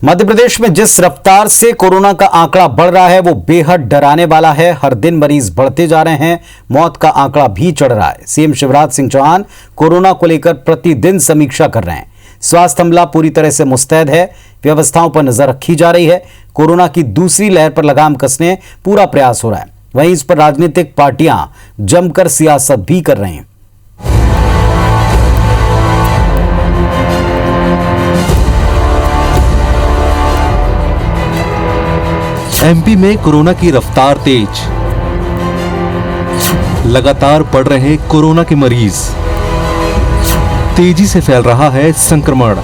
मध्य प्रदेश में जिस रफ्तार से कोरोना का आंकड़ा बढ़ रहा है वो बेहद डराने वाला है। हर दिन मरीज बढ़ते जा रहे हैं, मौत का आंकड़ा भी चढ़ रहा है। सीएम शिवराज सिंह चौहान कोरोना को लेकर प्रतिदिन समीक्षा कर रहे हैं। स्वास्थ्य अमला पूरी तरह से मुस्तैद है, व्यवस्थाओं पर नजर रखी जा रही है। कोरोना की दूसरी लहर पर लगाम कसने पूरा प्रयास हो रहा है। वहीं इस पर राजनीतिक पार्टियां जमकर सियासत भी कर रही हैं। एमपी में कोरोना की रफ्तार तेज, लगातार बढ़ रहे कोरोना के मरीज, तेजी से फैल रहा है संक्रमण।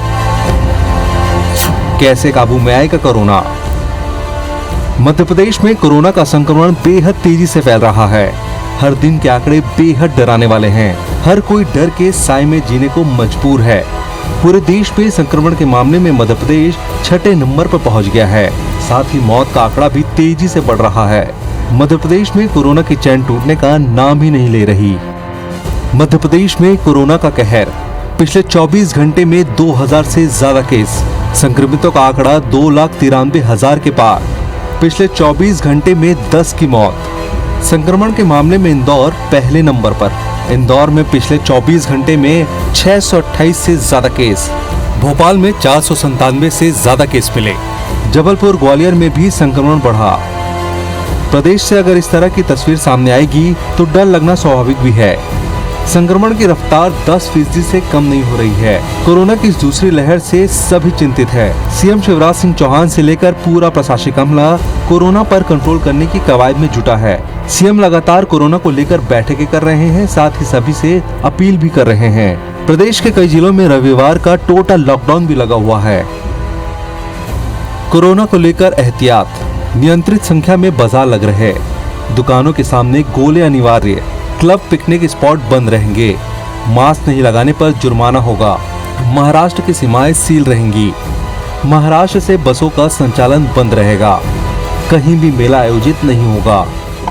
कैसे काबू में आएगा कोरोना? मध्य प्रदेश में कोरोना का संक्रमण बेहद तेजी से फैल रहा है। हर दिन के आंकड़े बेहद डराने वाले हैं। हर कोई डर के साए में जीने को मजबूर है। पूरे देश में संक्रमण के मामले में मध्य प्रदेश 6ठे नंबर पर पहुंच गया है। साथ ही मौत का आंकड़ा भी तेजी से बढ़ रहा है। मध्य प्रदेश में कोरोना की चैन टूटने का नाम ही नहीं ले रही। मध्य प्रदेश में कोरोना का कहर। पिछले 24 घंटे में 2000 से ज्यादा केस। संक्रमितों का आंकड़ा 2,93,000 के पार। पिछले 24 घंटे में 10 की मौत। संक्रमण के मामले में इंदौर पहले नंबर पर। इंदौर में पिछले 24 घंटे में 628 से ज्यादा केस। भोपाल में 497 से ज्यादा केस मिले। जबलपुर ग्वालियर में भी संक्रमण बढ़ा। प्रदेश से अगर इस तरह की तस्वीर सामने आएगी तो डर लगना स्वाभाविक भी है। संक्रमण की रफ्तार 10% से कम नहीं हो रही है। कोरोना की इस दूसरी लहर से सभी चिंतित है। सीएम शिवराज सिंह चौहान से लेकर पूरा प्रशासनिक अमला कोरोना पर कंट्रोल करने की कवायद में जुटा है। सीएम लगातार कोरोना को लेकर बैठकें कर रहे हैं, साथ ही सभी से अपील भी कर रहे हैं। प्रदेश के कई जिलों में रविवार का टोटल लॉकडाउन भी लगा हुआ है। कोरोना को लेकर एहतियात। नियंत्रित संख्या में बाजार लग रहे। दुकानों के सामने गोले अनिवार्य। क्लब पिकनिक स्पॉट बंद रहेंगे। मास्क नहीं लगाने पर जुर्माना होगा। महाराष्ट्र की सीमाएं सील रहेंगी। महाराष्ट्र से बसों का संचालन बंद रहेगा। कहीं भी मेला आयोजित नहीं होगा।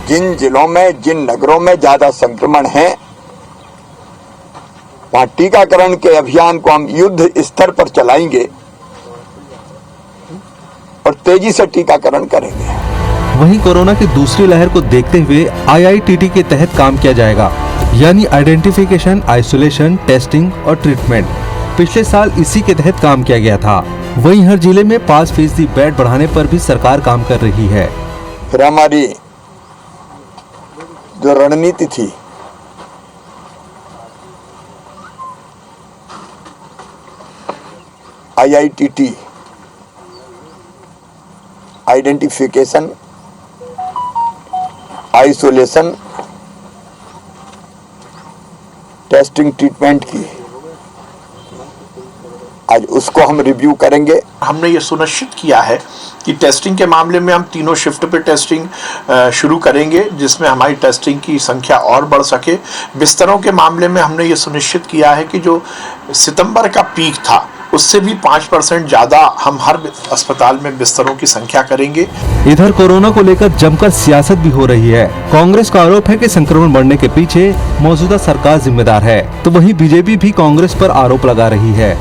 जिन जिलों में, जिन नगरों में ज्यादा संक्रमण है, वहां टीकाकरण के अभियान को हम युद्ध स्तर पर चलाएंगे और तेजी से टीकाकरण करेंगे। वहीं कोरोना की दूसरी लहर को देखते हुए IITT के तहत काम किया जाएगा, यानी आइडेंटिफिकेशन, आइसोलेशन, टेस्टिंग और ट्रीटमेंट। पिछले साल इसी के तहत काम किया गया था। वहीं हर जिले में 5% बेड बढ़ाने पर भी सरकार काम कर रही है। फिर हमारी जो रणनीति थी, IITT, identification, isolation, testing, treatment की, आज उसको हम रिव्यू करेंगे। हमने ये सुनिश्चित किया है कि टेस्टिंग के मामले में हम तीनों शिफ्ट पे टेस्टिंग शुरू करेंगे, जिसमें हमारी टेस्टिंग की संख्या और बढ़ सके। बिस्तरों के मामले में हमने ये सुनिश्चित किया है कि जो सितंबर का पीक था उससे भी 5% ज्यादा हम हर अस्पताल में बिस्तरों की संख्या करेंगे। इधर कोरोना को लेकर जमकर सियासत भी हो रही है। कांग्रेस का आरोप है कि संक्रमण बढ़ने के पीछे मौजूदा सरकार जिम्मेदार है, तो वहीं बीजेपी भी कांग्रेस पर आरोप लगा रही है।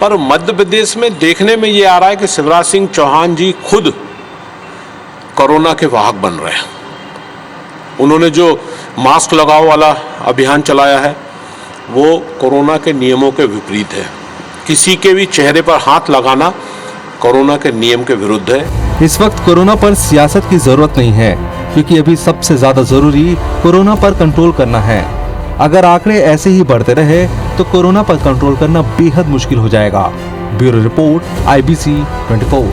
पर मध्य प्रदेश में देखने में ये आ रहा है कि शिवराज सिंह चौहान जी खुद कोरोना के वाहक बन रहे हैं। उन्होंने जो मास्क लगाओ वाला अभियान चलाया है वो कोरोना के नियमों के विपरीत है। किसी के भी चेहरे पर हाथ लगाना कोरोना के नियम के विरुद्ध है। इस वक्त कोरोना पर सियासत की जरूरत नहीं है, क्योंकि अभी सबसे ज्यादा जरूरी कोरोना पर कंट्रोल करना है। अगर आंकड़े ऐसे ही बढ़ते रहे तो कोरोना पर कंट्रोल करना बेहद मुश्किल हो जाएगा। Bureau report, IBC 24।